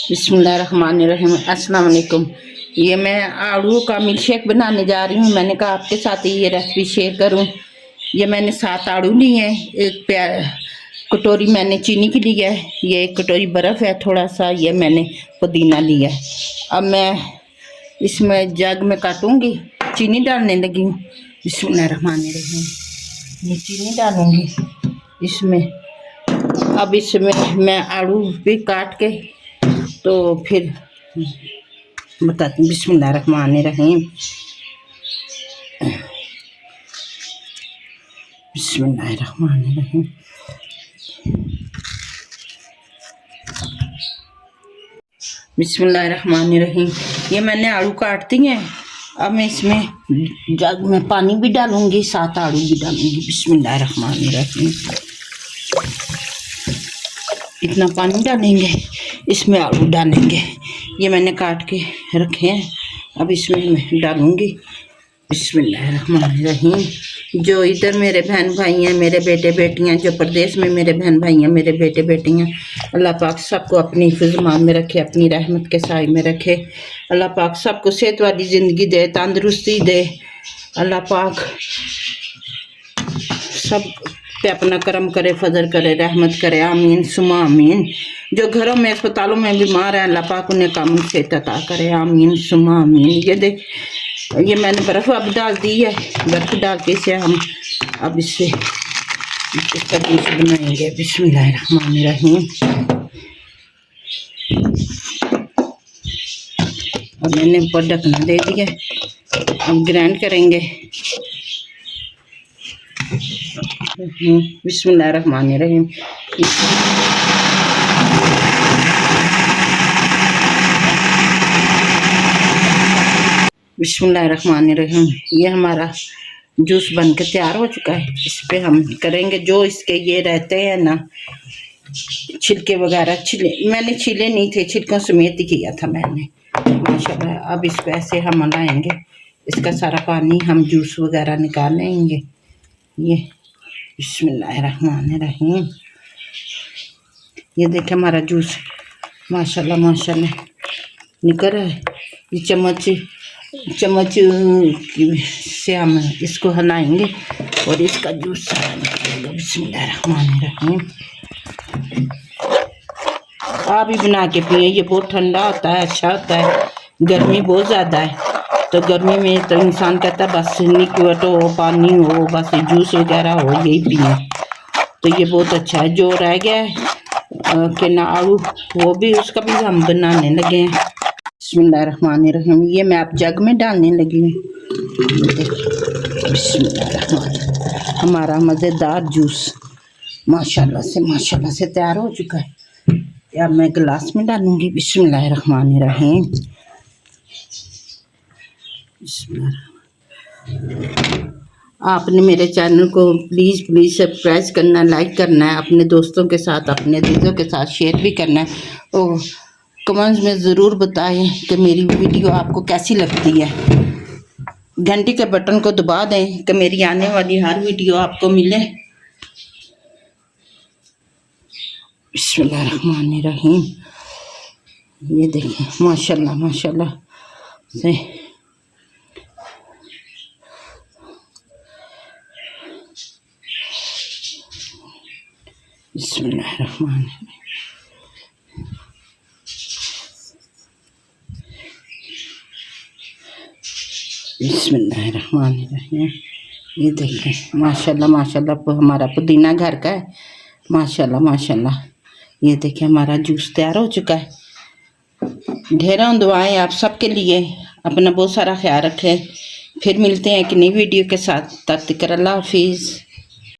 बिस्मिल्लाहिर्रहमानिर्रहीम। अस्सलाम वालेकुम। ये मैं आड़ू का मिल्क शेक बनाने जा रही हूँ। मैंने कहा आपके साथ ये रेसिपी शेयर करूँ। ये मैंने 7 आड़ू लिए हैं, एक कटोरी मैंने चीनी की ली है, ये एक कटोरी बर्फ़ है थोड़ा सा, ये मैंने पुदीना लिया है। अब मैं इसमें जग में काटूँगी, चीनी डालने लगी हूँ। बिस्मिल्लाहिर्रहमानिर्रहीम। ये चीनी डालूँगी इसमें। अब इसमें मैं आड़ू भी काट के तो फिर बताती हूँ। बिस्मिल्लाहिर्रहमानिर्रहीम। बिस्मिल्लाहिर्रहमानिर्रहीम। बिस्मिल्लाहिर्रहमानिर्रहीम। ये मैंने आड़ू काट दी हैं। अब मैं इसमें जग में पानी भी डालूंगी, 7 आड़ू भी डालूंगी। बिस्मिल्लाहिर्रहमानिर्रहीम। इतना पानी डालेंगे, इसमें आलू डालेंगे। ये मैंने काट के रखे हैं, अब इसमें मैं डालूंगी। बिस्मिल्लाहिर्रहमानिर्रहीम। जो इधर मेरे बहन भाई हैं, मेरे बेटे बेटियां, जो प्रदेश में मेरे बहन भाई हैं, मेरे बेटे बेटियां, अल्लाह पाक सबको अपनी हिफ़्ज़-ए-मान में रखे, अपनी रहमत के साए में रखे। अल्लाह पाक सबको सेहत वाली ज़िंदगी दे, तंदुरुस्ती दे। अल्लाह पाक सब पे अपना करम करे, फजल करे, रहमत करे। आमीन सुमा आमीन। जो घरों में अस्पतालों में बीमार है, अल्लाह पाक उन्हें कामन से अता करे। आमीन सुमा आमीन। ये देख, ये मैंने बर्फ़ अब डाल दी है। बर्फ़ डाल के इसे हम अब इससे इसका जूस बनाएंगे। बिस्मिल्लाहिर्रहमानिर्रहीम। अब मैंने ऊपर ढकना दे दिया, अब ग्राइंड करेंगे। बिस्मिल्लाहिर्रहमानिर्रहीम। बिस्मिल्लाहिर्रहमानिर्रहीम। ये हमारा जूस बनकर तैयार हो चुका है। इस पे हम करेंगे जो इसके ये रहते हैं ना, छिलके वगैरह, मैंने छिले नहीं थे, छिलकों समेत ही किया था मैंने माशाल्लाह। अब इसको ऐसे हम हलाएंगे, इसका सारा पानी हम जूस वगैरह निकाल लेंगे। ये बिस्मिल्लाहिर्रहमानिर्रहीम। ये देखिए हमारा जूस माशाल्लाह माशाल्लाह निकल रहा है। ये चम्मच से हम इसको हलाएंगे और इसका जूस सारा निकलेगा। बिस्मिल्लाहिर्रहमानिर्रहीम। आप भी बना के पिए, ये बहुत ठंडा होता है, अच्छा होता है। गर्मी बहुत ज़्यादा है, तो गर्मी में तो इंसान कहता है बस लिक्विड हो, पानी हो, बस जूस वगैरह हो, यही पिए। तो ये बहुत अच्छा है। जो रह गया है कि ना आड़ू, वो भी उसका भी हम बनाने लगे हैं। बिस्मिल्लाहिर्रहमानिर्रहीम। ये मैं आप जग में डालने लगी हूँ। बिस्मिल्लाहिर्रहमानिर्रहीम। हमारा मज़ेदार जूस माशाल्लाह से तैयार हो चुका है। अब मैं गिलास में डालूंगी। बिस्मिल्लाहिर्रहमानिर्रहीम। आपने मेरे चैनल को प्लीज़ सब्सक्राइब करना, लाइक करना है, अपने दोस्तों के साथ, अपने दीदों के साथ शेयर भी करना है। और कमेंट्स में ज़रूर बताएं कि मेरी वीडियो आपको कैसी लगती है। घंटी के बटन को दबा दें कि मेरी आने वाली हर वीडियो आपको मिले। बिस्मिल्लाहिर्रहमानिर्रहीम। ये देखें माशाल्लाह माशाल्लाह से बिस्मिल्लाहिर्रहमानिर्रहीम। बिस्मिल्लाहिर्रहमानिर्रहीम। ये देखें माशाल्लाह माशाल्लाह हमारा पुदीना घर का है। माशाल्लाह माशाल्लाह। ये देखें हमारा जूस तैयार हो चुका है। ढेरों दुआएं आप सबके लिए। अपना बहुत सारा ख्याल रखें। फिर मिलते हैं एक नई वीडियो के साथ। तब तक अल्लाह हाफिज़।